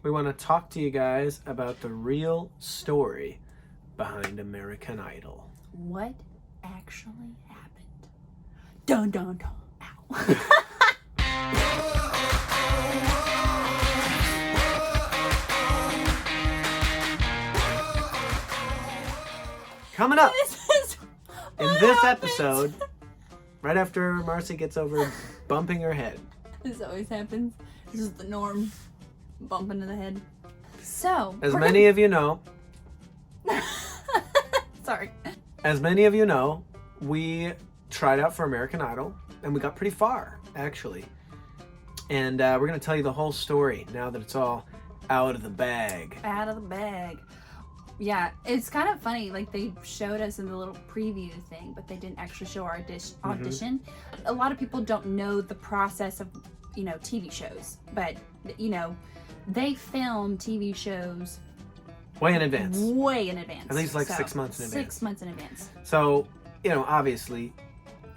we want to talk to you guys about the real story behind American Idol. What actually happened? Dun dun dun. Ow. Coming up in this happens. episode, right after Marcy gets over bumping her head. This always happens. This is the norm. Bump into the head. So, As many of you know, sorry. As many of you know, we tried out for American Idol, and we got pretty far, actually. And we're going to tell you the whole story now that it's all out of the bag. Out of the bag. Yeah, it's kind of funny. Like, they showed us in the little preview thing, but they didn't actually show our audition. A lot of people don't know the process of, TV shows. But, they film TV shows Way in advance. Way in advance. At least like 6 months in advance. 6 months in advance. So, obviously,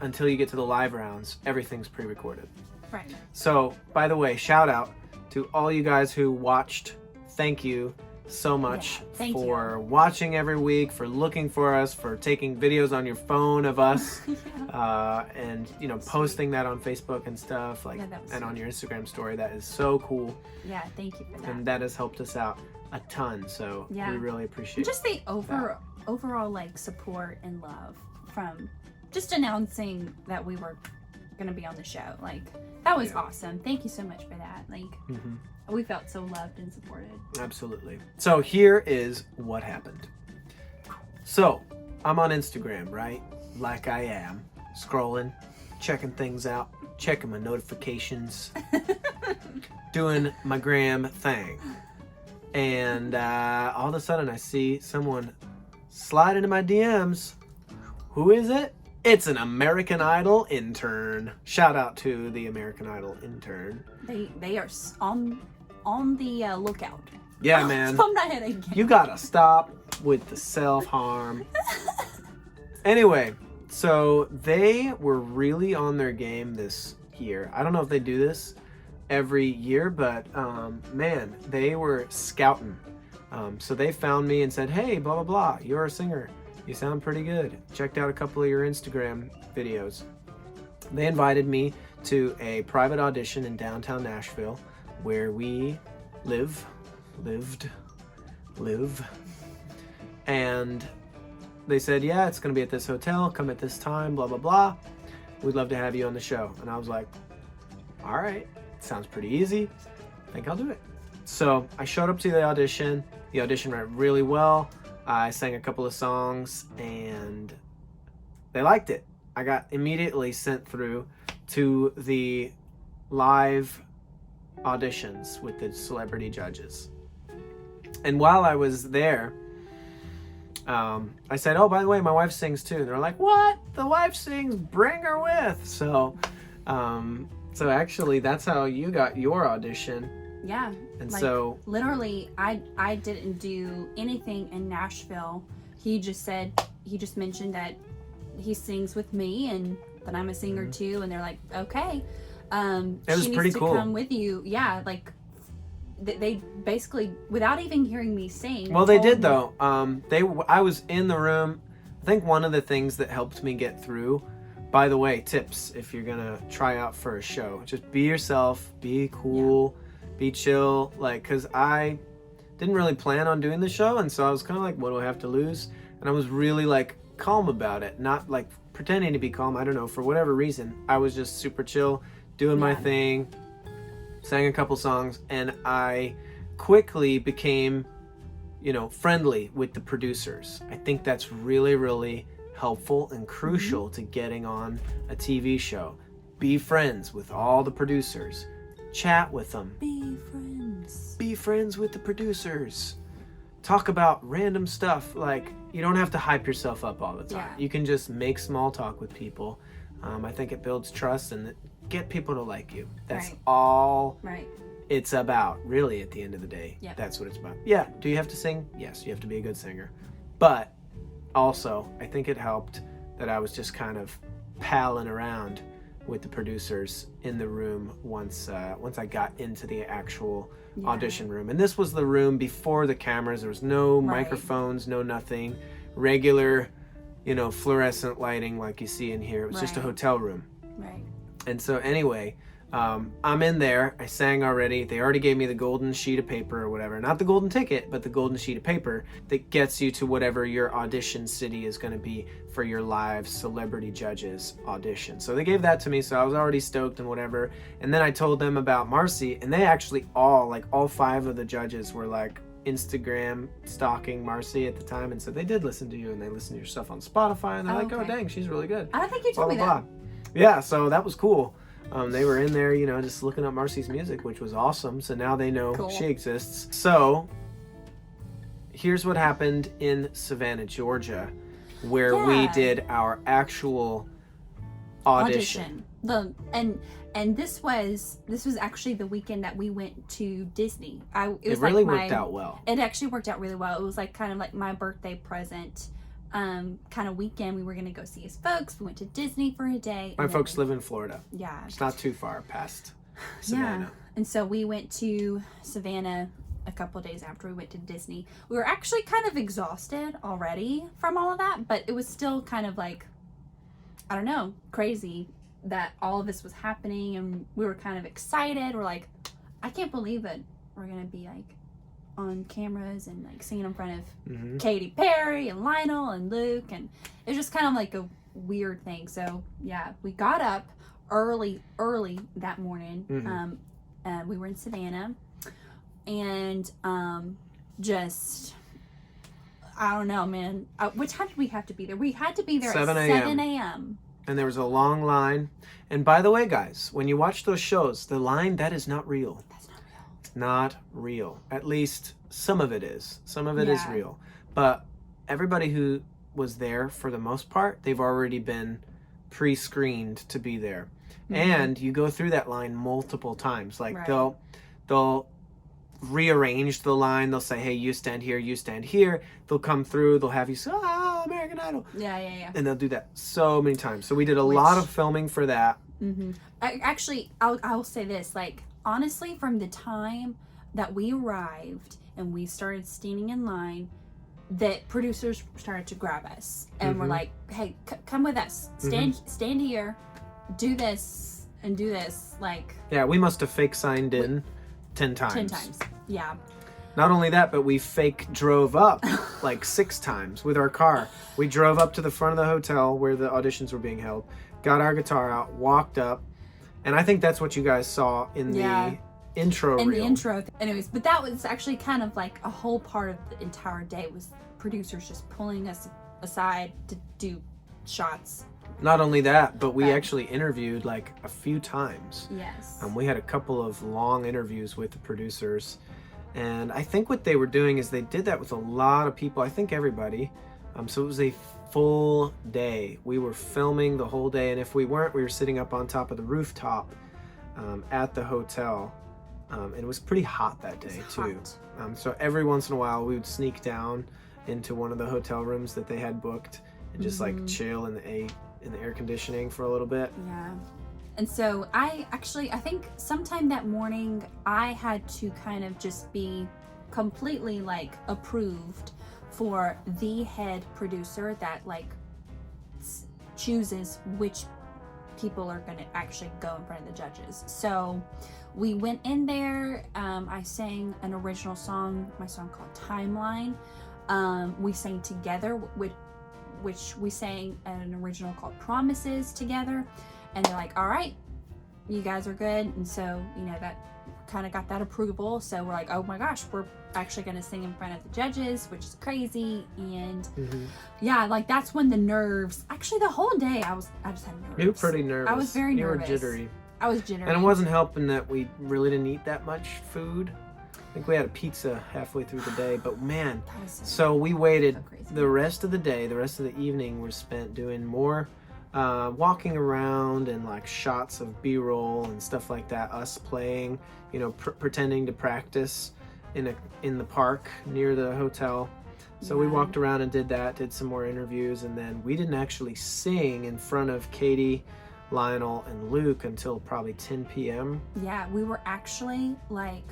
until you get to the live rounds, everything's pre-recorded. Right. So, by the way, shout out to all you guys who watched. Thank you so much for watching every week, for looking for us, for taking videos on your phone of us, and posting that on Facebook and stuff, and on your Instagram story. That is so cool. Yeah, thank you for that. And that has helped us out a ton. So we really appreciate just the overall support and love from just announcing that we were gonna be on the show. That was awesome. Thank you so much for that. We felt so loved and supported. Absolutely. So here is what happened. So I'm on Instagram, right? Like I am, scrolling, checking things out, checking my notifications, doing my gram thing. And all of a sudden I see someone slide into my DMs. Who is it? It's an American Idol intern. Shout out to the American Idol intern. They are on the lookout. Yeah, man. I'm not hitting. You gotta stop with the self-harm. Anyway, so they were really on their game this year. I don't know if they do this every year, but man, they were scouting. So they found me and said, hey, blah, blah, blah, you're a singer. You sound pretty good. Checked out a couple of your Instagram videos. They invited me to a private audition in downtown Nashville where we live. And they said, yeah, it's going to be at this hotel. Come at this time, blah, blah, blah. We'd love to have you on the show. And I was like, all right, sounds pretty easy. I think I'll do it. So I showed up to the audition. The audition went really well. I sang a couple of songs and they liked it. I got immediately sent through to the live auditions with the celebrity judges. And while I was there, I said, oh, by the way, my wife sings too. And they're like, what? The wife sings? Bring her with. So actually that's how you got your audition. Yeah. And so literally I didn't do anything in Nashville. He just mentioned that he sings with me and that I'm a singer too, and they're like, okay. It was she pretty needs to cool. come with you. Yeah, they basically, without even hearing me sing. Well, they did though. I was in the room. I think one of the things that helped me get through, by the way, tips if you're gonna try out for a show, just be yourself, be cool, be chill. Cause I didn't really plan on doing the show, and so I was kind of like, what do I have to lose? And I was really calm about it, not pretending to be calm. I don't know, for whatever reason, I was just super chill, doing my thing, sang a couple songs, and I quickly became, friendly with the producers. I think that's really, really helpful and crucial to getting on a TV show. Be friends with all the producers. Chat with them. Be friends. Be friends with the producers. Talk about random stuff. You don't have to hype yourself up all the time. Yeah. You can just make small talk with people. I think it builds trust and get people to like you. That's all it's about, really, at the end of the day. Yep. That's what it's about. Yeah, do you have to sing? Yes, you have to be a good singer. But also, I think it helped that I was just kind of palling around with the producers in the room once I got into the actual audition room. And this was the room before the cameras. There was no microphones, no nothing. Regular, fluorescent lighting like you see in here. It was just a hotel room. Right. And so anyway, I'm in there. I sang already. They already gave me the golden sheet of paper or whatever. Not the golden ticket, but the golden sheet of paper that gets you to whatever your audition city is going to be for your live celebrity judges audition. So they gave that to me, so I was already stoked and whatever. And then I told them about Marcy, and they actually all 5 of the judges were like Instagram stalking Marcy at the time, and so they did listen to you, and they listened to your stuff on Spotify, and they're like, oh dang, she's really good. I don't think you told me that. Yeah, so that was cool. They were in there, just looking up Marcy's music, which was awesome. So now they know she exists. So here's what happened in Savannah, Georgia, where we did our actual audition. And this was actually the weekend that we went to Disney. It really worked out well. It actually worked out really well. It was like kind of like my birthday present. Kind of weekend. We were gonna go see his folks. We went to Disney for a day. My folks live in Florida. Yeah, it's not too far past Savannah. And so we went to Savannah a couple of days after we went to Disney. We were actually kind of exhausted already from all of that, but it was still kind of like, I don't know, crazy that all of this was happening, and we were kind of excited. We're like, I can't believe it. We're gonna be like on cameras and like singing in front of Katy Perry and Lionel and Luke, and it was just kind of like a weird thing. So yeah, we got up early that morning. We were in Savannah, and just I don't know, man. What time did we have to be there? We had to be there 7 at 7 a.m. And there was a long line. And by the way, guys, when you watch those shows, the line, that is not real. That's not real. It's not real. At least some of it is. Some of it is real. But everybody who was there, for the most part, they've already been pre-screened to be there. And you go through that line multiple times. Like they'll rearrange the line. They'll say, hey, you stand here, you stand here. They'll come through. They'll have you say, oh, American Idol. Yeah. And they'll do that so many times. So we did a lot of filming for that. I'll say this, like, honestly, from the time that we arrived and we started standing in line, that producers started to grab us and were like, hey, come with us, stand here, do this and do this. Like, yeah, we must have fake signed in 10 times. 10 times. Yeah. Not only that, but we fake drove up like 6 times with our car. We drove up to the front of the hotel where the auditions were being held, got our guitar out, walked up, and I think that's what you guys saw in the intro reel. The intro. Anyways, but that was actually kind of like a whole part of the entire day, was producers just pulling us aside to do shots. Not only that, but we actually interviewed like a few times. Yes. We had a couple of long interviews with the producers. And I think what they were doing is they did that with a lot of people. I think everybody. So it was a full day. We were filming the whole day. And if we weren't, we were sitting up on top of the rooftop at the hotel. And it was pretty hot that day too. So every once in a while we would sneak down into one of the hotel rooms that they had booked and just like chill in the air conditioning for a little bit. Yeah. And so I think sometime that morning I had to kind of just be completely like approved for the head producer that like chooses which people are going to actually go in front of the judges. So we went in there. I sang an original song, my song called Timeline. We sang together, which we sang an original called Promises together. And they're like, all right, you guys are good. And so, that kind of got that approval. So we're like, oh my gosh, we're actually going to sing in front of the judges, which is crazy. And yeah, like that's when the nerves, actually the whole day I just had nerves. You were pretty nervous. I was very nervous. You were jittery. I was jittery. And it wasn't helping that we really didn't eat that much food. I think we had a pizza halfway through the day, but man, so we waited. The rest of the day, the rest of the evening was spent doing more walking around and like shots of B-roll and stuff like that, us playing, pretending to practice in the park near the hotel. So we walked around and did some more interviews, and then we didn't actually sing in front of Katy, Lionel and Luke until probably 10 p.m. Yeah, we were actually like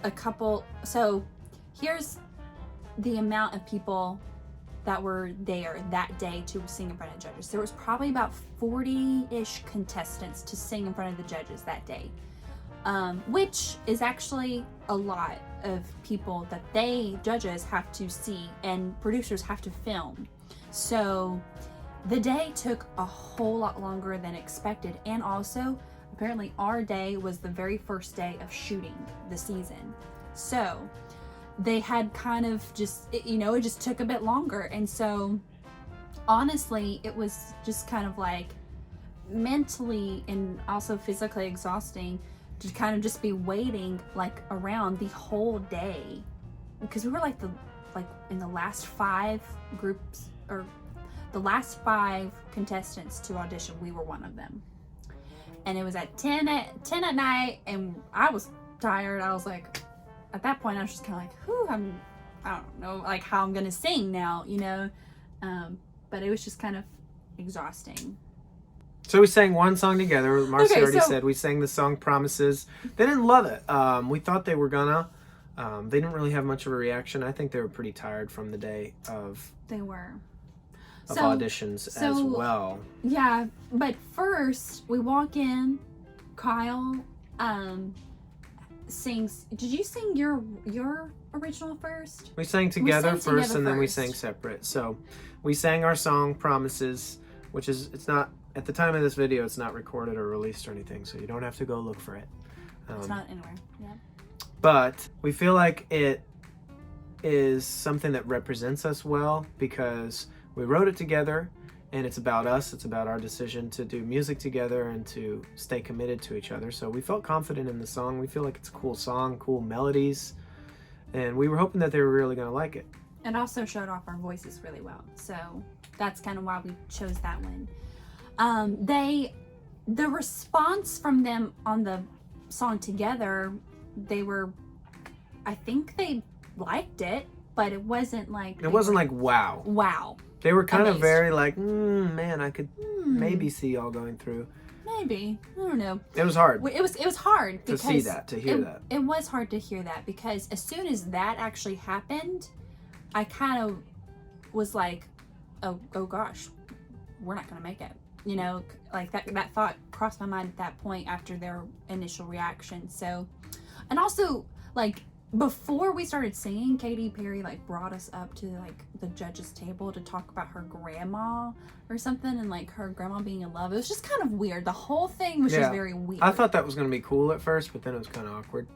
a couple. So here's the amount of people that were there that day to sing in front of the judges. There was probably about 40-ish contestants to sing in front of the judges that day, which is actually a lot of people that judges have to see and producers have to film. So the day took a whole lot longer than expected, and also apparently our day was the very first day of shooting the season. So they had kind of it just took a bit longer. And so honestly, it was just kind of like mentally and also physically exhausting to kind of just be waiting like around the whole day, because we were like in the last 5 groups, or the last 5 contestants to audition. We were one of them, and it was at 10 at night, and I was tired. I was like, at that point I was just kind of like, whew, I don't know like how I'm gonna sing now, but it was just kind of exhausting. So we sang one song together. Marcy already so- said we sang the song Promises. They didn't love it. We thought they were gonna. They didn't really have much of a reaction. I think they were pretty tired from the day of They were. auditions as well. Yeah, but first we walk in, Kyle sings. Did you sing your original first? We sang together sang first, together and then we first. sang separate. So we sang our song Promises, which is, it's not, at the time of this video, it's not recorded or released or anything, so you don't have to go look for it. It's not anywhere. Yeah. But we feel like it is something that represents us well, because we wrote it together, and it's about us. It's about our decision to do music together and to stay committed to each other. So we felt confident in the song. We feel like it's a cool song, cool melodies, and we were hoping that they were really going to like it. And also showed off our voices really well. So that's kind of why we chose that one. The response from them on the song together, I think they liked it, but it wasn't like... It wasn't like, wow. Wow. They were kind of Amazed. very like, man, I could maybe see y'all going through. Maybe. I don't know. It was hard It was hard to because see that, to hear that. It was hard to hear that, because as soon as that actually happened, I kind of was like, oh gosh, we're not gonna make it. Like that thought crossed my mind at that point after their initial reaction. So, and also like before we started singing, Katy Perry like brought us up to like the judges table to talk about her grandma or something, and like her grandma being in love. It was just kind of weird. The whole thing was just very weird. I thought that was going to be cool at first, but then it was kind of awkward.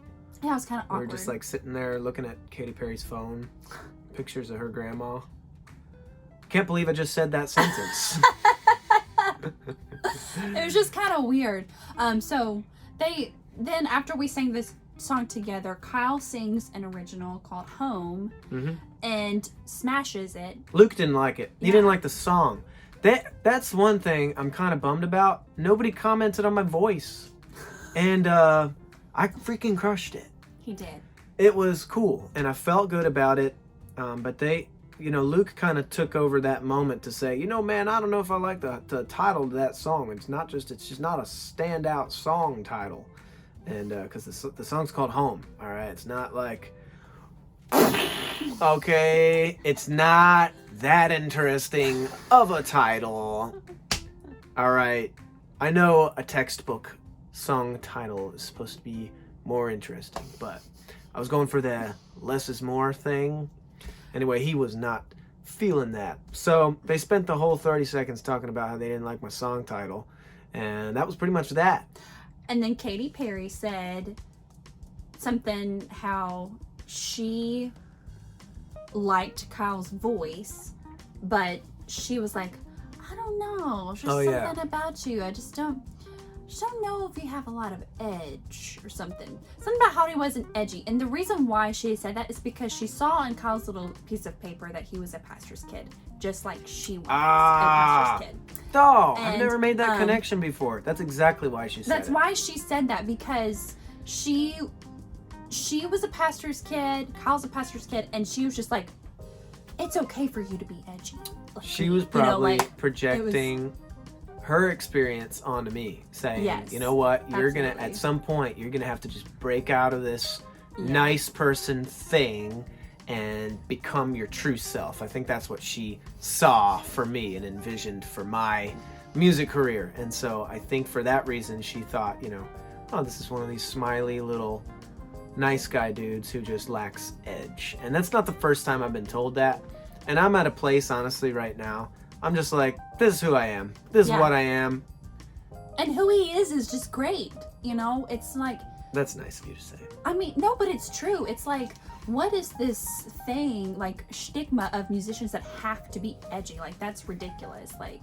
Yeah, it was kind of awkward. We were just like sitting there looking at Katy Perry's phone, pictures of her grandma. Can't believe I just said that sentence. It was just kind of weird. So then after we sang this song together, Kyle sings an original called Home and smashes it. Luke didn't like it. He Yeah. didn't like the song. That's one thing I'm kind of bummed about. Nobody commented on my voice, and I freaking crushed it. He did. It was cool, and I felt good about it. But Luke kind of took over that moment to say, man, I don't know if I like the title of that song. It's just not a standout song title. And because the song's called Home, all right? It's not like, okay, it's not that interesting of a title. All right, I know a textbook song title is supposed to be more interesting, but I was going for the less is more thing. Anyway, he was not feeling that. So they spent the whole 30 seconds talking about how they didn't like my song title, and that was pretty much that. And then Katy Perry said something how she liked Kyle's voice, but she was like, I don't know, there's just something about you. I just don't know if you have a lot of edge or something. Something about how he wasn't edgy. And the reason why she said that is because she saw on Kyle's little piece of paper that he was a pastor's kid, just like she was a pastor's kid. Oh, I've And, never made that connection before. That's exactly why she said That's why she said that, because she was a pastor's kid, Kyle's a pastor's kid, and she was just like, it's okay for you to be edgy. She was probably projecting her experience onto me, saying, Yes, you know what, you're gonna, absolutely. at some point, you're gonna have to just break out of this nice person thing and become your true self. I think that's what she saw for me and envisioned for my music career. And so I think for that reason, she thought, you know, oh, this is one of these smiley little nice guy dudes who just lacks edge. And that's not the first time I've been told that. And I'm at a place, honestly, right now, I'm just like, this is who I am. This is what I am. And who he is just great. You know, it's like... That's nice of you to say. I mean, no, but it's true. It's like, what is this thing, like, stigma of musicians that have to be edgy? Like, that's ridiculous. Like...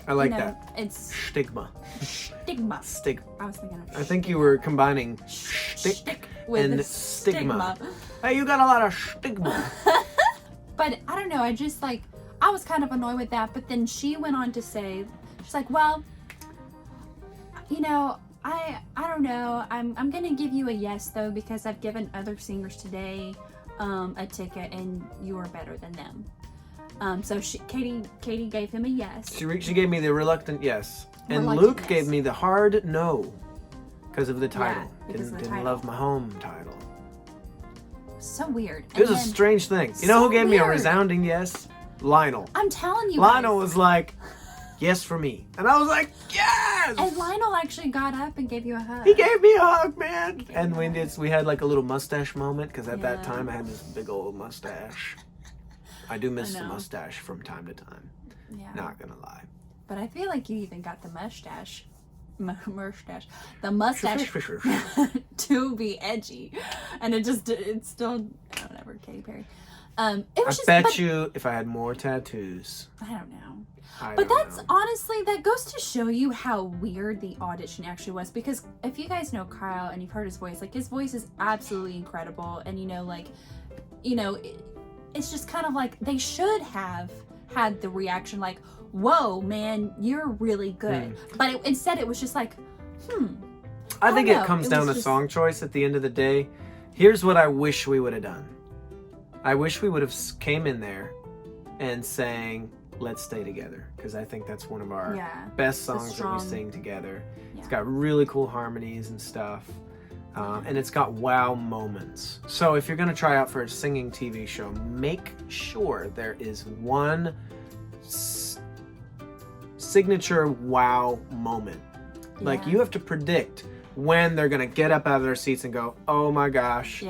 I like that. It's... Stigma. Stigma. Stigma. I was thinking of... I think you were combining shtick with and stigma. Hey, you got a lot of stigma. But I don't know, I just like, I was kind of annoyed with that, but then she went on to say, she's like, well, you know, I don't know, I'm gonna give you a yes though, because I've given other singers today a ticket and you are better than them. So Katie gave him a yes. She gave me the reluctant yes. And Reluctant Luke yes. gave me the hard no because of the title. because of the Didn't title. love my home title. So weird. It was a strange thing. You know So who gave me a weird. resounding yes? Lionel. I'm telling you Lionel guys. was like, yes for me. And I was like, yes! And Lionel actually got up and gave you a hug. He gave me a hug, man. And we had like a little mustache moment because at that time I had this big old mustache. I do miss the mustache from time to time. Yeah. Not gonna lie. But I feel like you even got the mustache to be edgy, and it's still whatever. Katy Perry. It was I bet but, you if I had more tattoos. I don't know. But That's honestly, that goes to show you how weird the audition actually was, because if you guys know Kyle and you've heard his voice, like his voice is absolutely incredible, and it's just kind of like they should have had the reaction like, whoa man, you're really good. But instead it was just like, I think don't it know. comes It down was to just- song choice at the end of the day. Here's what I wish we would have done. I wish we would have came in there and sang Let's Stay Together, because I think that's one of our best songs that we sing together. It's got really cool harmonies and stuff. And it's got wow moments. So if you're going to try out for a singing TV show, make sure there is one signature wow moment. Like you have to predict when they're going to get up out of their seats and go, oh my gosh,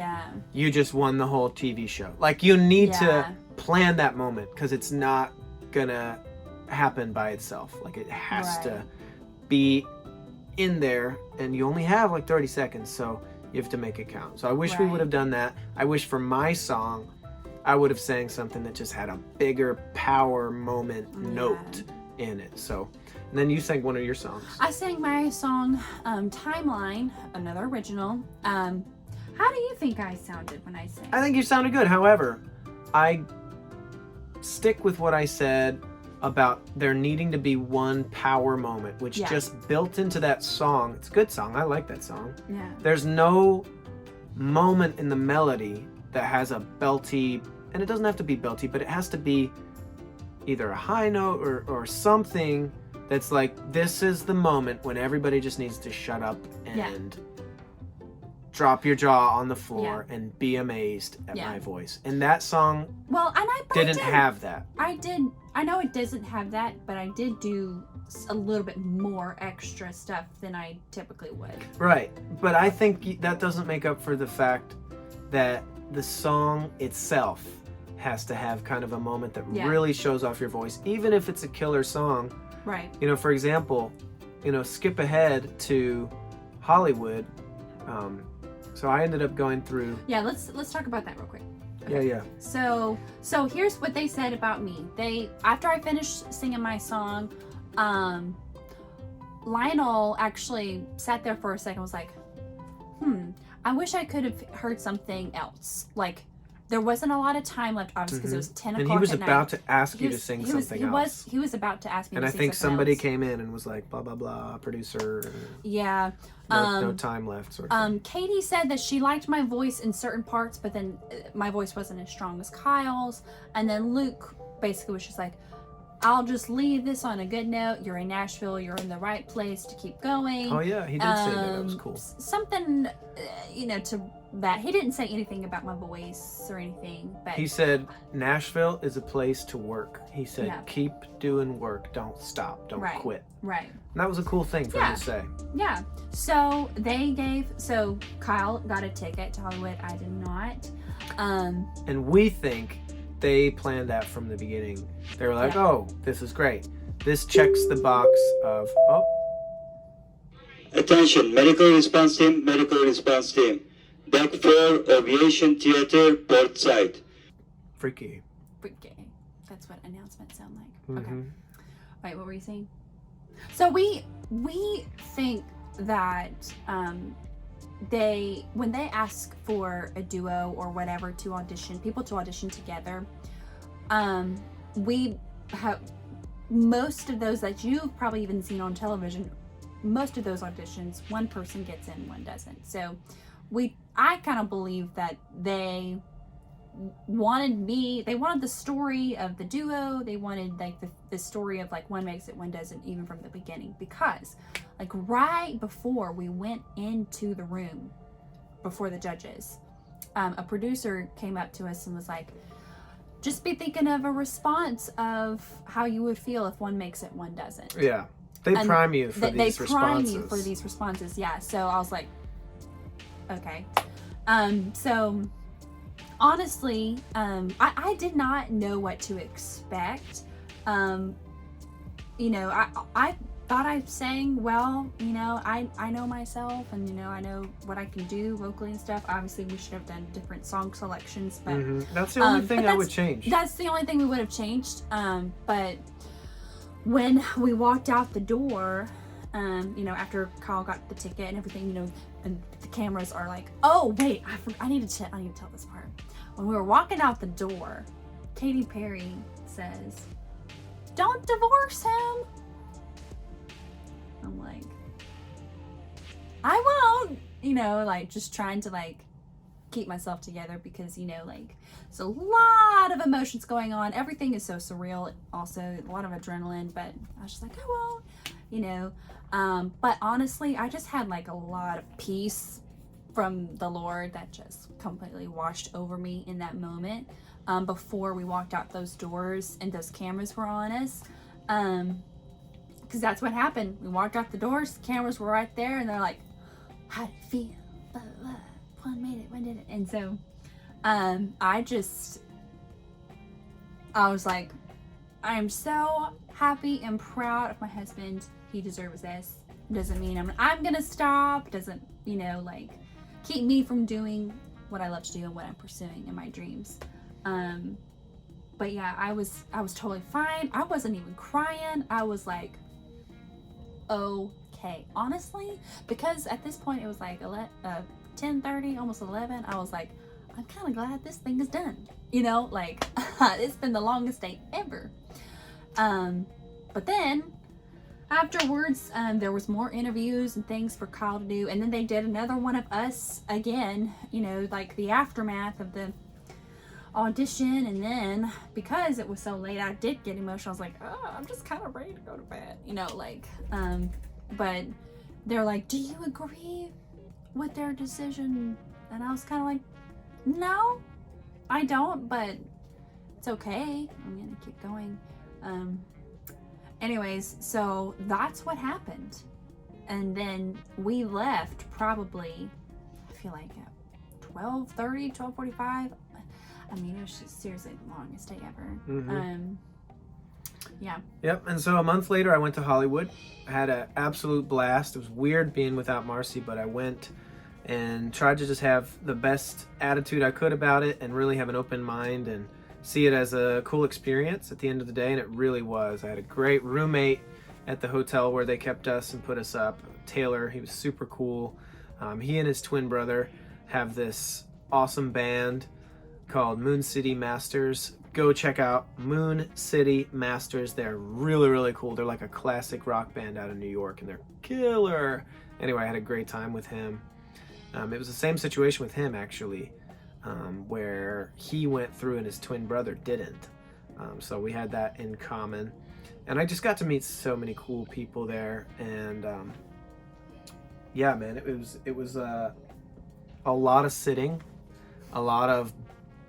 you just won the whole TV show. Like you need to plan that moment, because it's not going to happen by itself. Like it has to be in there, and you only have like 30 seconds, so you have to make it count. So I wish we would have done that. I wish for my song I would have sang something that just had a bigger power moment note in it. So, and then you sang one of your songs. I sang my song Timeline, another original. How do you think I sounded when I sang? I think you sounded good. However, I stick with what I said about there needing to be one power moment, which just built into that song. It's a good song. I like that song. Yeah. There's no moment in the melody that has a belty, and it doesn't have to be belty, but it has to be either a high note or something that's like, this is the moment when everybody just needs to shut up and drop your jaw on the floor and be amazed at my voice. And that song didn't have that. I know it doesn't have that, but I did do a little bit more extra stuff than I typically would. Right. But I think that doesn't make up for the fact that the song itself has to have kind of a moment that really shows off your voice, even if it's a killer song. Right. You know, for example, skip ahead to Hollywood. So I ended up going through. Yeah, let's talk about that real quick. Okay. Yeah. So here's what they said about me. After I finished singing my song, Lionel actually sat there for a second and was like, I wish I could have heard something else. Like, there wasn't a lot of time left, obviously, because it was 10 o'clock And he was at night. about to ask you to sing something else. He was about to ask me and to I sing think something somebody else. came in and was like, blah, blah, blah, producer. Yeah. No time left. Sort of thing. Katie said that she liked my voice in certain parts, but then my voice wasn't as strong as Kyle's. And then Luke basically was just like, I'll just leave this on a good note. You're in Nashville. You're in the right place to keep going. Oh yeah, he did say that. That was cool. Something, to that. He didn't say anything about my voice or anything, but He said Nashville is a place to work. He said, Yeah. keep doing work. Don't stop. Don't Right. quit. right. And that was a cool thing for him to say. Yeah. So Kyle got a ticket to Hollywood. I did not. And we think they planned that from the beginning. They were like, Yeah. oh, this is great. This checks the box of, oh, Attention, medical response team, medical response team. Deck 4, Aviation Theater, port side. freaky. Freaky. That's what announcements sound like. Okay. Mhm. Wait, what were you saying? So we think that when they ask for a duo or whatever to audition, people to audition together, we have most of those that you've probably even seen on television. Most of those auditions, one person gets in, one doesn't. So I kind of believe that they wanted the story of the duo. They wanted like the story of like one makes it, one doesn't, even from the beginning, because like right before we went into the room before the judges, a producer came up to us and was like, just be thinking of a response of how you would feel if one makes it, one doesn't. Yeah. They And prime you for these they prime responses. you for these responses. Yeah. So I was like, okay. So honestly, I did not know what to expect. I thought I sang well. I know myself, and I know what I can do vocally and stuff. Obviously, we should have done different song selections, but That's the only but thing I that's- would change. that's the only thing we would have changed. But when we walked out the door, after Kyle got the ticket and everything, and the cameras are like, oh wait, I need to tell this part. When we were walking out the door, Katy Perry says, "Don't divorce him." I'm like, I won't, just trying to keep myself together because, it's a lot of emotions going on. Everything is so surreal. Also, a lot of adrenaline, but I was just like, I won't, but honestly, I just had a lot of peace from the Lord that just completely washed over me in that moment, before we walked out those doors and those cameras were on us. Because that's what happened. We walked out the doors, the cameras were right there, and they're like, how did it feel? Blah, blah, blah. One made it, one did it. And so I was like, I am so happy and proud of my husband. He deserves this. Doesn't mean I'm gonna stop. Doesn't, keep me from doing what I love to do and what I'm pursuing in my dreams. But yeah, I was totally fine. I wasn't even crying. I was like, okay, honestly, because at this point it was 10:30, almost 11. I was like, I'm kind of glad this thing is done. It's been the longest day ever. But then afterwards, there was more interviews and things for Kyle to do, and then they did another one of us again. The aftermath of the audition, and then because it was so late, I did get emotional. I was like, oh, I'm just kind of ready to go to bed, but they're like, do you agree with their decision? And I was kind of like, no, I don't, but it's okay, I'm gonna keep going. Anyways, so that's what happened, and then we left probably, I feel like at 12:30, 12:45. I mean, it was just seriously the longest day ever. Yeah. Yep. And so a month later, I went to Hollywood. I had an absolute blast. It was weird being without Marcy, but I went and tried to just have the best attitude I could about it and really have an open mind and see it as a cool experience at the end of the day. And it really was. I had a great roommate at the hotel where they kept us and put us up. Taylor, he was super cool. He and his twin brother have this awesome band called Moon City Masters. Go check out Moon City Masters. They're really, really cool. They're like a classic rock band out of New York, and they're killer. Anyway, I had a great time with him. It was the same situation with him, actually, where he went through and his twin brother didn't. So we had that in common. And I just got to meet so many cool people there. And yeah, man, it was a lot of sitting, a lot of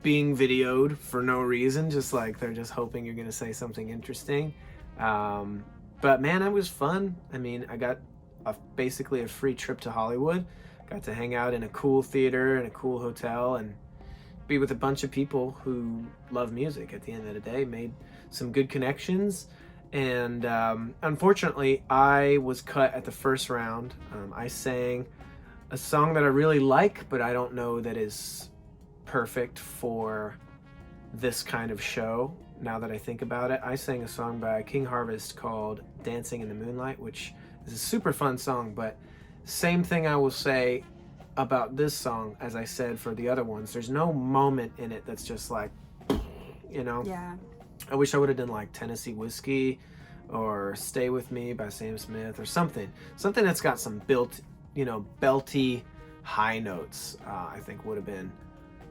being videoed for no reason, just like they're just hoping you're going to say something interesting. But man, it was fun. I mean, I got basically a free trip to Hollywood. Got to hang out in a cool theater and a cool hotel and be with a bunch of people who love music. At the end of the day, made some good connections. And unfortunately, I was cut at the first round. I sang a song that I really like, but I don't know that is perfect for this kind of show. Now that I think about it, I sang a song by King Harvest called Dancing in the Moonlight, which is a super fun song, but same thing I will say about this song as I said for the other ones. There's no moment in it that's just like, you know? Yeah. I wish I would have done like Tennessee Whiskey or Stay With Me by Sam Smith or something that's got some belty high notes. I think would have been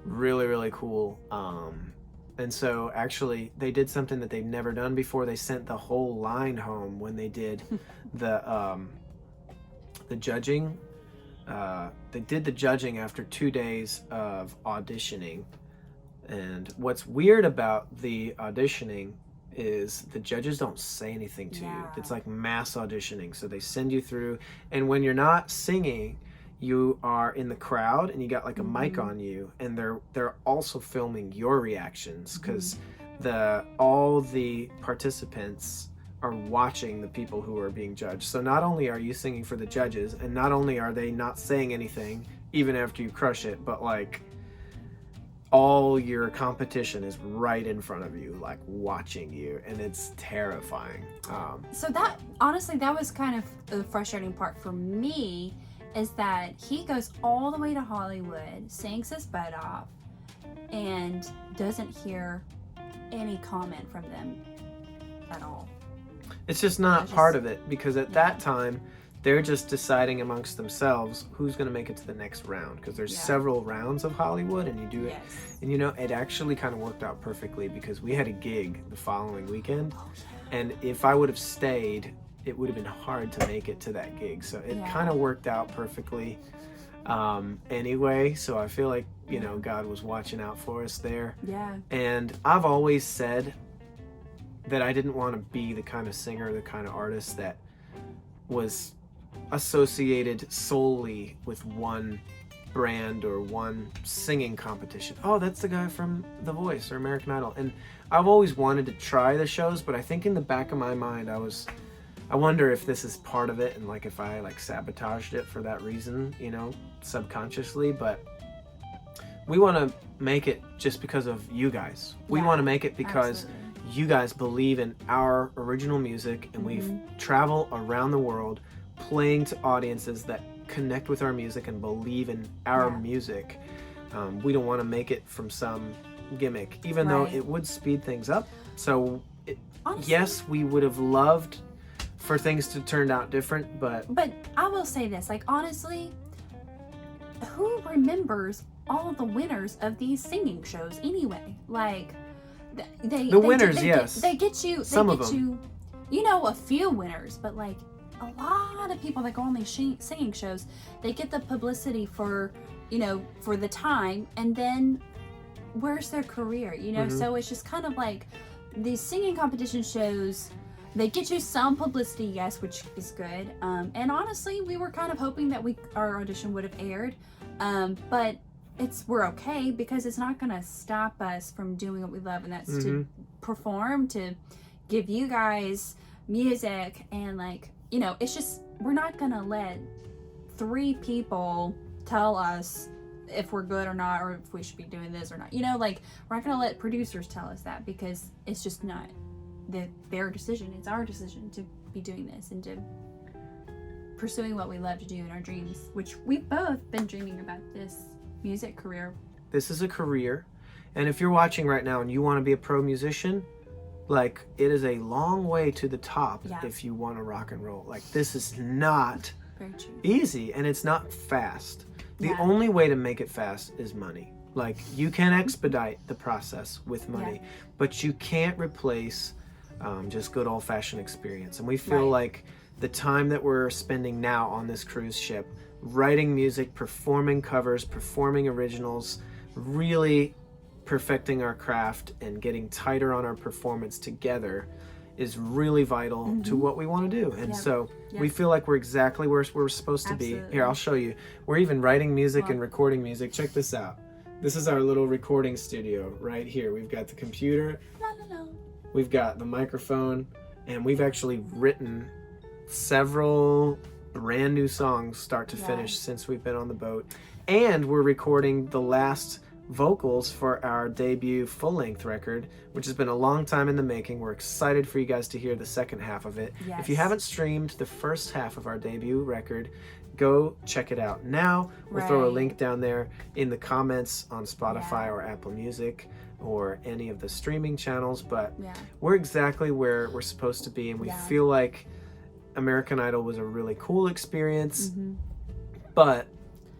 really, really cool. And so actually they did something that they've never done before. They sent the whole line home when they did the judging. They did the judging after 2 days of auditioning. And what's weird about the auditioning is the judges don't say anything to you. It's like mass auditioning. So they send you through, and when you're not singing, you are in the crowd and you got like a mic on you, and they're also filming your reactions because all the participants are watching the people who are being judged. So not only are you singing for the judges, and not only are they not saying anything even after you crush it, but like all your competition is right in front of you, like watching you, and it's terrifying. So that, honestly, that was kind of the frustrating part for me, is that he goes all the way to Hollywood, sings his butt off, and doesn't hear any comment from them at all. It's just not part of it, because at that time they're just deciding amongst themselves who's going to make it to the next round, because there's several rounds of Hollywood and you do it. And you know, it actually kind of worked out perfectly because we had a gig the following weekend, and if I would have stayed, it would have been hard to make it to that gig. So it kind of worked out perfectly anyway. So I feel like, you know, God was watching out for us there. Yeah. And I've always said that I didn't want to be the kind of singer, the kind of artist that was associated solely with one brand or one singing competition. Oh, that's the guy from The Voice or American Idol. And I've always wanted to try the shows, but I think in the back of my mind I wonder if this is part of it, and like if I like sabotaged it for that reason, you know, subconsciously. But we want to make it just because of you guys. We want to make it because you guys believe in our original music, and we travel around the world playing to audiences that connect with our music and believe in our music. We don't want to make it from some gimmick, even though it would speed things up. So yes, we would have loved for things to turn out different, but I will say this, like, honestly, who remembers all of the winners of these singing shows anyway? Like, they get you, some of them. You know, a few winners, but like a lot of people that go on these singing shows, they get the publicity for, you know, for the time, and then where's their career, you know? So it's just kind of like these singing competition shows, they get you some publicity, yes, which is good. And honestly, we were kind of hoping that our audition would have aired, but we're okay, because it's not going to stop us from doing what we love, and that's to perform, to give you guys music, and like, you know, it's just, we're not going to let 3 people tell us if we're good or not, or if we should be doing this or not. You know, like, we're not going to let producers tell us that, because it's just not their decision. It's our decision to be doing this and to pursuing what we love to do in our dreams, which we've both been dreaming about, this music career. This is a career, and if you're watching right now and you want to be a pro musician, like, it is a long way to the top if you want to rock and roll. Like, this is not easy, and it's not fast. The only way to make it fast is money. Like, you can expedite the process with money, but you can't replace just good old-fashioned experience. And we feel like the time that we're spending now on this cruise ship, writing music, performing covers, performing originals, really perfecting our craft and getting tighter on our performance together is really vital to what we want to do. And so we feel like we're exactly where we're supposed to be. Here, I'll show you. We're even writing music and recording music. Check this out. This is our little recording studio right here. We've got the computer, we've got the microphone, and we've actually written several brand new songs start to finish since we've been on the boat. And we're recording the last vocals for our debut full-length record, which has been a long time in the making. We're excited for you guys to hear the second half of it. If you haven't streamed the first half of our debut record, go check it out now. We'll throw a link down there in the comments on Spotify or Apple Music or any of the streaming channels. But we're exactly where we're supposed to be, and we feel like American Idol was a really cool experience, but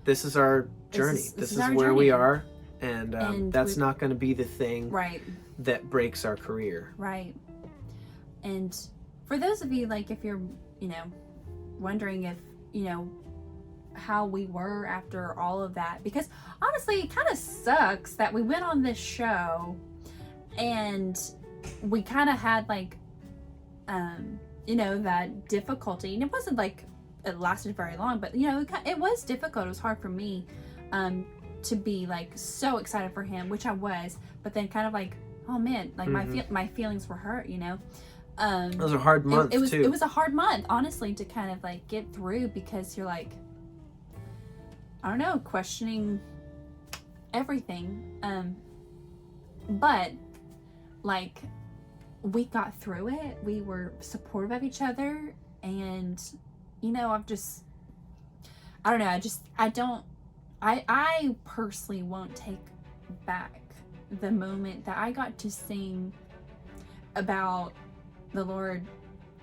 this is our journey. This is where we are, and that's not going to be the thing that breaks our career. And for those of you, like, if you're, wondering if, how we were after all of that, because honestly, it kind of sucks that we went on this show and we kind of had like, that difficulty, and it wasn't like it lasted very long, but it was difficult. It was hard for me to be like so excited for him, which I was, but then kind of like, oh man, like my feelings were hurt. It was a hard month too. It was a hard month, honestly, to kind of like get through, because you're like, I don't know, questioning everything. But like, we got through it. We were supportive of each other, and I personally won't take back the moment that I got to sing about the Lord,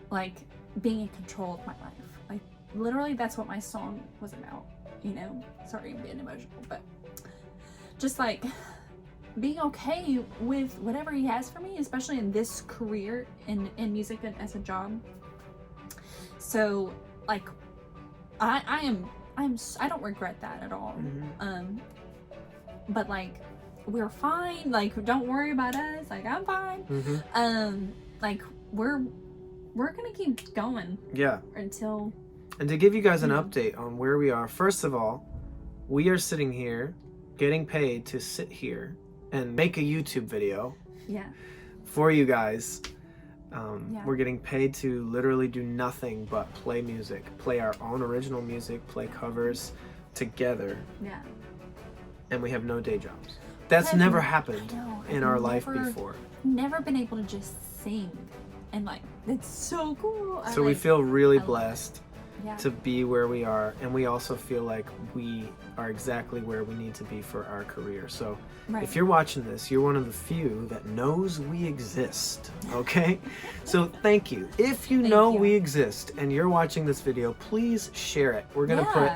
like, being in control of my life. Like, literally, that's what my song was about. Sorry, I'm being emotional, but just like being okay with whatever he has for me, especially in this career in music and as a job. So like, I don't regret that at all. But like, we're fine. Like, don't worry about us. Like, I'm fine. Like, we're gonna keep going. Until. And to give you guys an update on where we are, first of all, we are sitting here getting paid to sit here and make a YouTube video for you guys. We're getting paid to literally do nothing but play music, play our own original music, play covers together. And we have no day jobs. That's never happened in our life before. Never been able to just sing, and like, it's so cool. So we feel really blessed to be where we are, and we also feel like we are exactly where we need to be for our career. So if you're watching this, you're one of the few that knows we exist, okay? So thank you. If you know we exist and you're watching this video, please share it. We're gonna put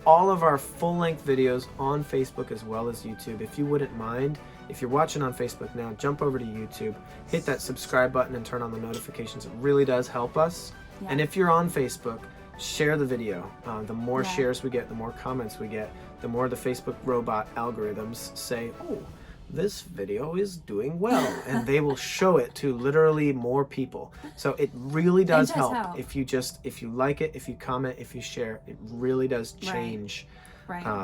all of our full-length videos on Facebook as well as YouTube. If you wouldn't mind, if you're watching on Facebook now, jump over to YouTube, hit that subscribe button and turn on the notifications. It really does help us. And if you're on Facebook, share the video. The more shares we get, the more comments we get, the more the Facebook robot algorithms say, oh, this video is doing well, and they will show it to literally more people. So it really does help. If you like it, if you comment, if you share, it really does change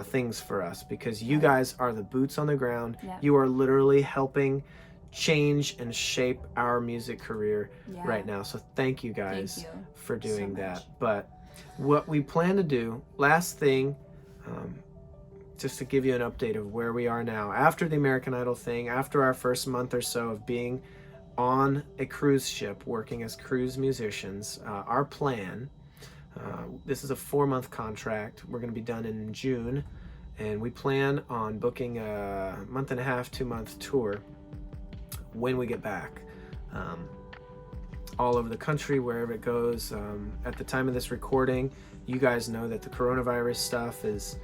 things for us, because you guys are the boots on the ground. You are literally helping change and shape our music career right now. So thank you guys for doing that. But what we plan to do, last thing, just to give you an update of where we are now after the American Idol thing, after our first month or so of being on a cruise ship working as cruise musicians, our plan, this is a 4-month contract. We're going to be done in June, and we plan on booking a 1.5, 2-month tour when we get back, all over the country, wherever it goes. At the time of this recording, you guys know that the coronavirus stuff is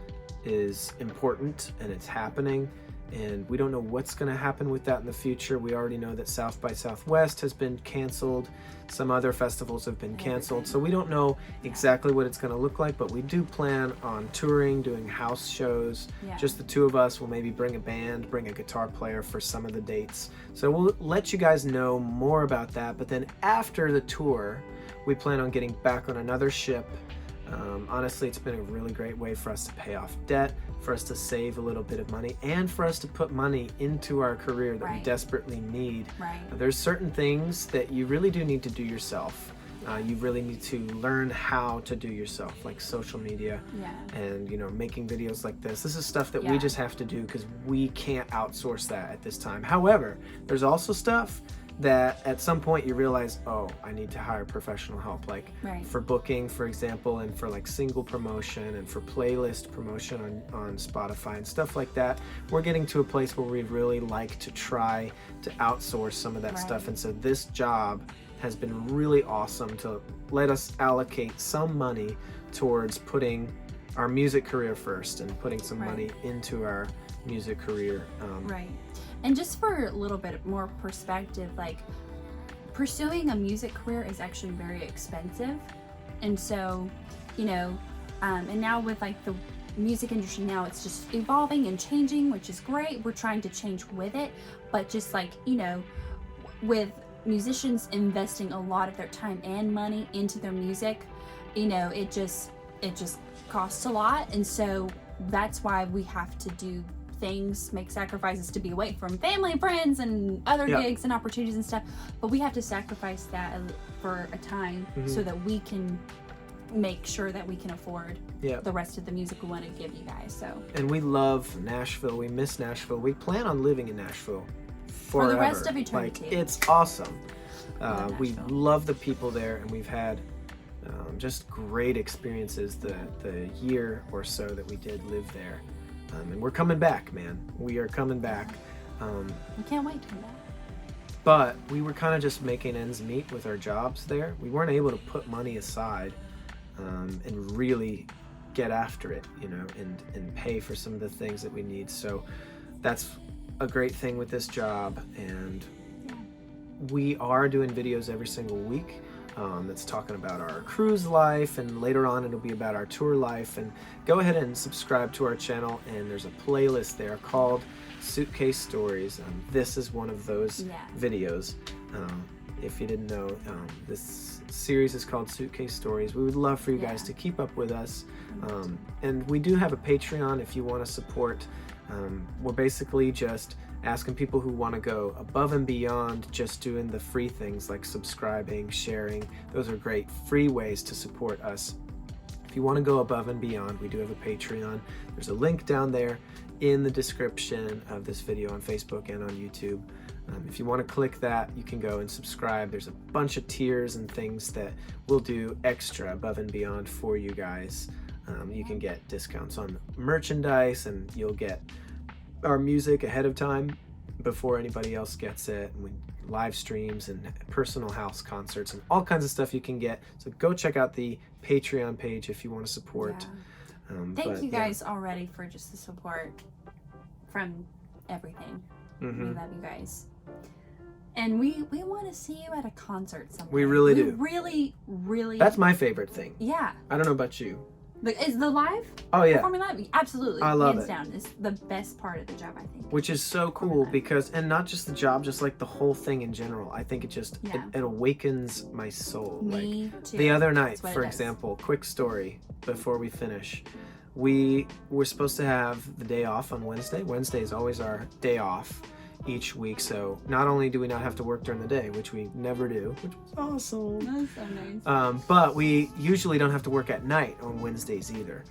important, and it's happening, and we don't know what's going to happen with that in the future. We already know that South by Southwest has been canceled. Some other festivals have been canceled, so we don't know exactly what it's going to look like, but we do plan on touring, doing house shows. Yeah. Just the two of us. We'll maybe bring a band, bring a guitar player for some of the dates. So we'll let you guys know more about that. But then after the tour, we plan on getting back on another ship. Honestly, it's been a really great way for us to pay off debt, for us to save a little bit of money, and for us to put money into our career that we Right. desperately need. Right. There's certain things that you really do need to do yourself. You really need to learn how to do yourself, like social media Yeah. and, you know, making videos like this. This is stuff that we Yeah. just have to do because we can't outsource that at this time. However, there's also stuff that at some point you realize, oh, I need to hire professional help, like Right. for booking, for example, and for like single promotion and for playlist promotion on Spotify and stuff like that. We're getting to a place where we'd really like to try to outsource some of that Right. stuff. And so this job has been really awesome to let us allocate some money towards putting our music career first and putting some Right. money into our music career. Right. And just for a little bit more perspective, like pursuing a music career is actually very expensive. And so, you know, and now with like the music industry now, it's just evolving and changing, which is great. We're trying to change with it. But just like, you know, with musicians investing a lot of their time and money into their music, you know, it just costs a lot. And so that's why we have to do things, make sacrifices to be away from family and friends and other Yeah. gigs and opportunities and stuff, but we have to sacrifice that for a time so that we can make sure that we can afford Yeah. the rest of the music we want to give you guys. So And we love Nashville. We miss Nashville. We plan on living in Nashville forever. the rest of eternity. Like, it's awesome. love We Nashville. love the people there, and we've had just great experiences the year or so that we did live there. And we're coming back, man. We are coming back. we can't wait to come back. But we were kind of just making ends meet with our jobs there. We weren't able to put money aside and really get after it, you know, and pay for some of the things that we need. So that's a great thing with this job. And we are doing videos every single week that's talking about our cruise life, and later on it'll be about our tour life. And go ahead and subscribe to our channel, and there's a playlist there called Suitcase Stories. This is one of those Yeah. videos. If you didn't know, this series is called Suitcase Stories. We would love for you guys Yeah. to keep up with us. And we do have a Patreon if you want to support. We're basically just asking people who want to go above and beyond just doing the free things like subscribing, sharing. Those are great free ways to support us. If you want to go above and beyond, we do have a Patreon. There's a link down there in the description of this video on Facebook and on YouTube. If you want to click that, you can go and subscribe. There's a bunch of tiers and things that we'll do extra above and beyond for you guys. You can get discounts on merchandise, and you'll get our music ahead of time before anybody else gets it. And we live streams and personal house concerts and all kinds of stuff you can get. So go check out the Patreon page if you want to support. Yeah. But, Thank you yeah. guys already for just the support from everything. Mhm. We love you guys. And we want to see you at a concert someday. We really do. Really. That's my favorite thing. Yeah. I don't know about you. Is the live? Oh yeah. Performing live? Absolutely. I love Hands it. down. It's the best part of the job, I think. Which is so cool because, and not just the job, just like the whole thing in general. I think it just, Yeah. it awakens my soul. Me Like too. the other night, That's what for it does. example, quick story before we finish. We were supposed to have the day off on Wednesday. Wednesday is always our day off each week. So not only do we not have to work during the day, which we never do, which was awesome. That's so nice. But we usually don't have to work at night on Wednesdays either.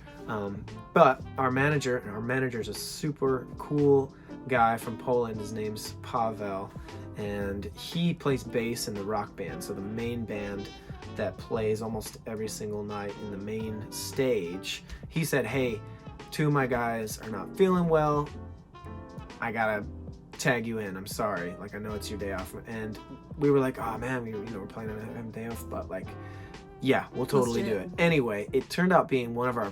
But our manager's a super cool guy from Poland. His name's Pavel, and he plays bass in the rock band. So the main band that plays almost every single night in the main stage. He said, "Hey, two of my guys are not feeling well. I gotta tag you in. I'm sorry. Like, I know it's your day off." And we were like, "Oh man, we're planning on having a day off, but like, yeah, we'll totally do do it. it." Anyway, it turned out being one of our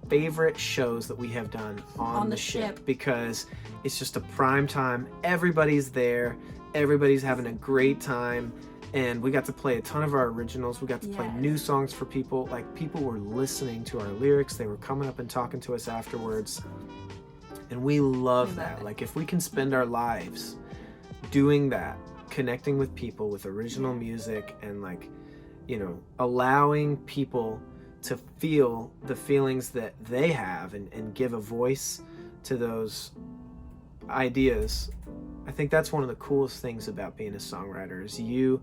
favorite shows that we have done on the ship because it's just a prime time. Everybody's there. Everybody's having a great time. And we got to play a ton of our originals. We got to play new songs for people. Like, people were listening to our lyrics. They were coming up and talking to us afterwards. And we love that. Like, if we can spend our lives doing that, connecting with people with original music and, like, you know, allowing people to feel the feelings that they have and give a voice to those ideas, I think that's one of the coolest things about being a songwriter is you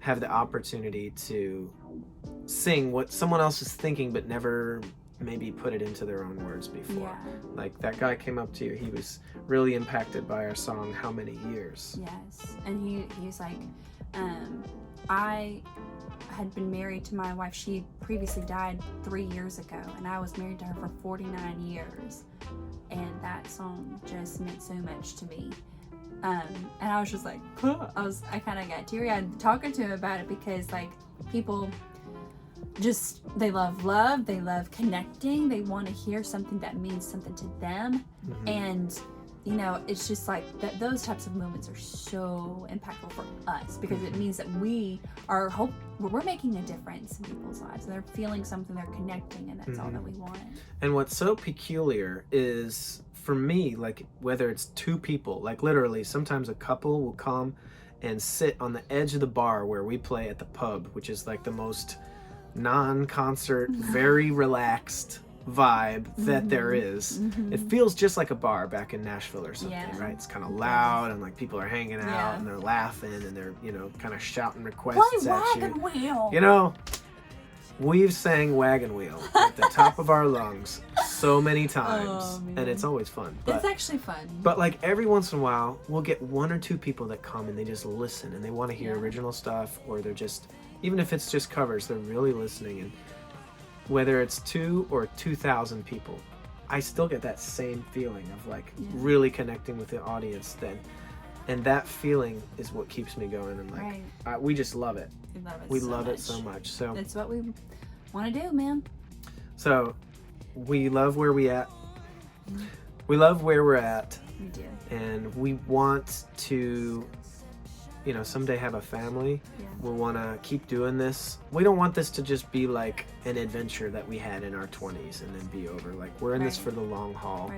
have the opportunity to sing what someone else is thinking but never maybe put it into their own words before. Like, that guy came up to you, he was really impacted by our song How Many Years. Yes. And he's like, I had been married to my wife. She previously died 3 years ago, and I was married to her for 49 years. And that song just meant so much to me. And I was just like, I kind of got teary-eyed talking to him about it because, like, people just, they love love, they love connecting, they want to hear something that means something to them. And you know, it's just like that, those types of moments are so impactful for us because it means that we're making a difference in people's lives. They're feeling something, they're connecting, and that's all that we want. And what's so peculiar is, for me, like, whether it's two people, like literally sometimes a couple will come and sit on the edge of the bar where we play at the pub, which is like the most non-concert, very relaxed vibe that there is. It feels just like a bar back in Nashville or something, right? It's kind of loud and like people are hanging out and they're laughing and they're, you know, kind of shouting requests at you. Wheel. You know, we've sang Wagon Wheel at the top of our lungs so many times, and it's always fun. But, it's actually fun. But like every once in a while, we'll get one or two people that come and they just listen and they want to hear original stuff, or they're just, even if it's just covers, they're really listening. And whether it's 2 or 2,000 people, I still get that same feeling of like really connecting with the audience then. And that feeling is what keeps me going. And like, we just love it. We love it so much. So it's what we want to do, man. So we love where we at. We love where we're at. We do. And we want to, you know, someday have a family. We want to keep doing this. We don't want this to just be like an adventure that we had in our 20s and then be over. Like, we're in this for the long haul.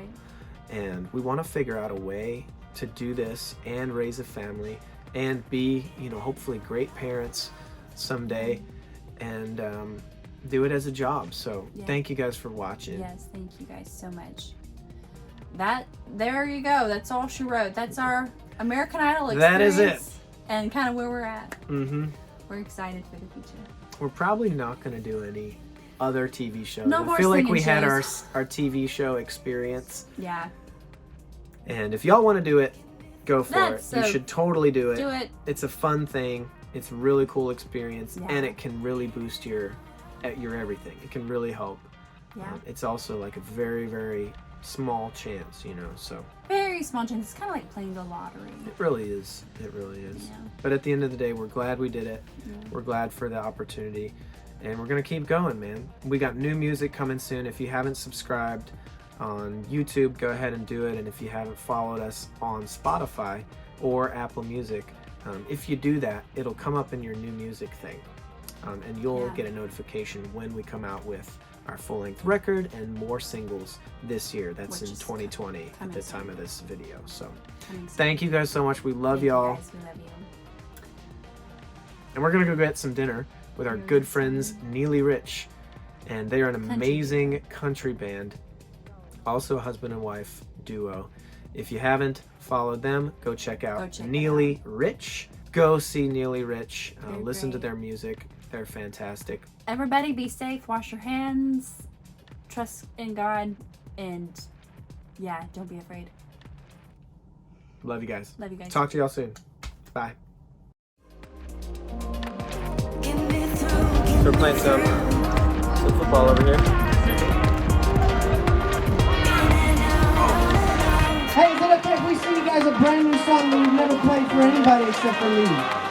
And we want to figure out a way to do this and raise a family and be, you know, hopefully great parents someday, and do it as a job. So thank you guys for watching. Yes, thank you guys so much. There you go. That's all she wrote. That's our American Idol experience. That is it. And kind of where we're at. We're excited for the future. We're probably not going to do any other TV shows. No more I feel like we singing had our shows. TV show experience. Yeah. And if y'all want to do it, go for it. So You should totally do it. do it. It's a fun thing. It's a really cool experience, and it can really boost your everything. It can really help. It's also like a very, very small chance, you know, so. Very small chance. It's kind of like playing the lottery. It really is. It really is. Yeah. But at the end of the day, we're glad we did it. We're glad for the opportunity, and we're going to keep going, man. We got new music coming soon. If you haven't subscribed on YouTube, go ahead and do it. And if you haven't followed us on Spotify or Apple Music, if you do that, it'll come up in your new music thing. And you'll get a notification when we come out with our full-length record and more singles this year. That's in 2020 at the time of this video. So thank you guys so much. We love y'all. We love you. And we're going to go get some dinner with our good friends Neely Rich. And they are an amazing country band. Also a husband and wife duo. If you haven't followed them, go check out Neely Rich. Go see Neely Rich. Listen to their music. They're fantastic. Everybody be safe. Wash your hands. Trust in God. And don't be afraid. Love you guys. Love you guys. Talk to y'all soon. Bye. So we're playing some football over here. Hey, is it okay if we sing you guys a brand new song that we've never played for anybody except for me?